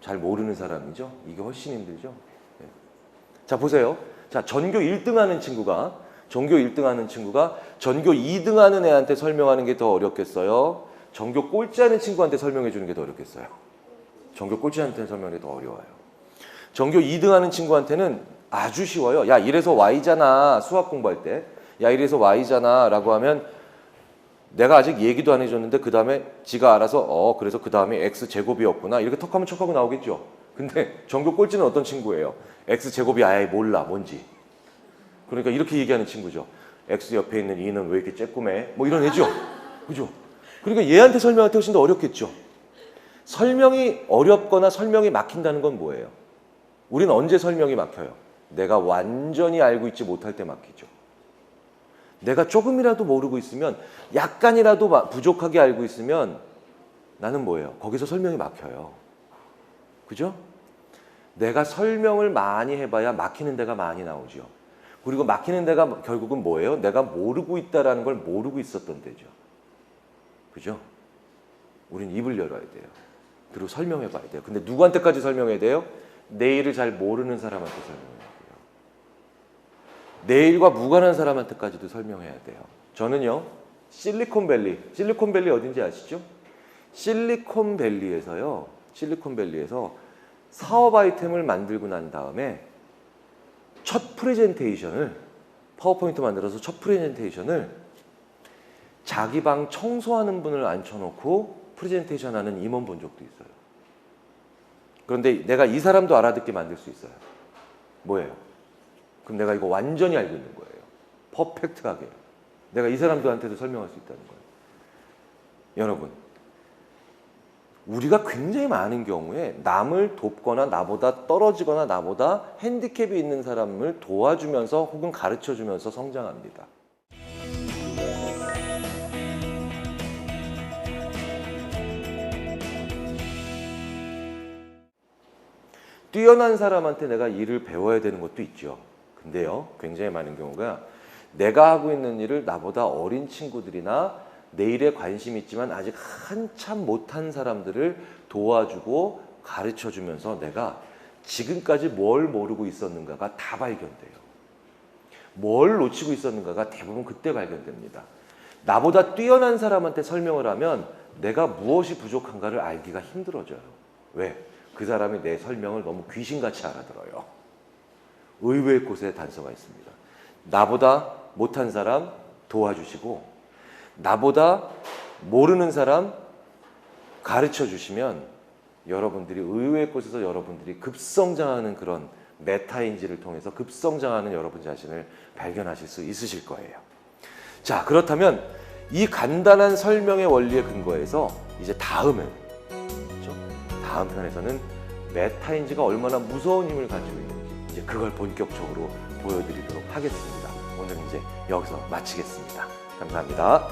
A: 잘 모르는 사람이죠? 이게 훨씬 힘들죠? 네. 자, 보세요. 자, 전교 1등 하는 친구가 전교 2등 하는 애한테 설명하는 게 더 어렵겠어요? 전교 꼴찌 하는 친구한테 설명해 주는 게 더 어렵겠어요? 전교 꼴찌한테 설명하는 게 더 어려워요. 전교 2등 하는 친구한테는 아주 쉬워요. 야, 이래서 Y잖아. 수학 공부할 때. 야, 이래서 Y잖아 라고 하면 내가 아직 얘기도 안 해줬는데 그 다음에 지가 알아서 그래서 그 다음에 X제곱이었구나. 이렇게 턱하면 척하고 나오겠죠. 근데 전교 꼴찌는 어떤 친구예요? X제곱이 아예 몰라. 뭔지. 그러니까 이렇게 얘기하는 친구죠. X 옆에 있는 2는 왜 이렇게 쬐꾸매? 뭐 이런 애죠. 그죠? 그러니까 얘한테 설명할 때 훨씬 더 어렵겠죠. 설명이 어렵거나 설명이 막힌다는 건 뭐예요? 우리는 언제 설명이 막혀요? 내가 완전히 알고 있지 못할 때 막히죠. 내가 조금이라도 모르고 있으면, 약간이라도 부족하게 알고 있으면 나는 뭐예요? 거기서 설명이 막혀요. 그죠? 내가 설명을 많이 해봐야 막히는 데가 많이 나오죠. 그리고 막히는 데가 결국은 뭐예요? 내가 모르고 있다라는 걸 모르고 있었던 데죠. 그죠? 우린 입을 열어야 돼요. 그리고 설명해 봐야 돼요. 근데 누구한테까지 설명해야 돼요? 내 일을 잘 모르는 사람한테 설명해야 돼요. 내 일과 무관한 사람한테까지도 설명해야 돼요. 저는요, 실리콘밸리 어딘지 아시죠? 실리콘밸리에서 사업 아이템을 만들고 난 다음에 첫 프레젠테이션을, 파워포인트 만들어서 첫 프레젠테이션을 자기 방 청소하는 분을 앉혀놓고 프레젠테이션 하는 임원 본 적도 있어요. 그런데 내가 이 사람도 알아듣게 만들 수 있어요. 뭐예요? 그럼 내가 이거 완전히 알고 있는 거예요. 퍼펙트하게. 내가 이 사람들한테도 설명할 수 있다는 거예요. 여러분, 우리가 굉장히 많은 경우에 남을 돕거나 나보다 떨어지거나 나보다 핸디캡이 있는 사람을 도와주면서 혹은 가르쳐주면서 성장합니다. 뛰어난 사람한테 내가 일을 배워야 되는 것도 있죠. 근데요, 굉장히 많은 경우가 내가 하고 있는 일을 나보다 어린 친구들이나 내 일에 관심 있지만 아직 한참 못한 사람들을 도와주고 가르쳐주면서 내가 지금까지 뭘 모르고 있었는가가 다 발견돼요. 뭘 놓치고 있었는가가 대부분 그때 발견됩니다. 나보다 뛰어난 사람한테 설명을 하면 내가 무엇이 부족한가를 알기가 힘들어져요. 왜? 그 사람이 내 설명을 너무 귀신같이 알아들어요. 의외의 곳에 단서가 있습니다. 나보다 못한 사람 도와주시고 나보다 모르는 사람 가르쳐 주시면 여러분들이 의외의 곳에서 여러분들이 급성장하는 그런 메타인지를 통해서 급성장하는 여러분 자신을 발견하실 수 있으실 거예요. 자, 그렇다면 이 간단한 설명의 원리에 근거해서 이제 다음 편에서는 메타인지가 얼마나 무서운 힘을 가지고 있는지 이제 그걸 본격적으로 보여드리도록 하겠습니다. 오늘은 이제 여기서 마치겠습니다. 감사합니다.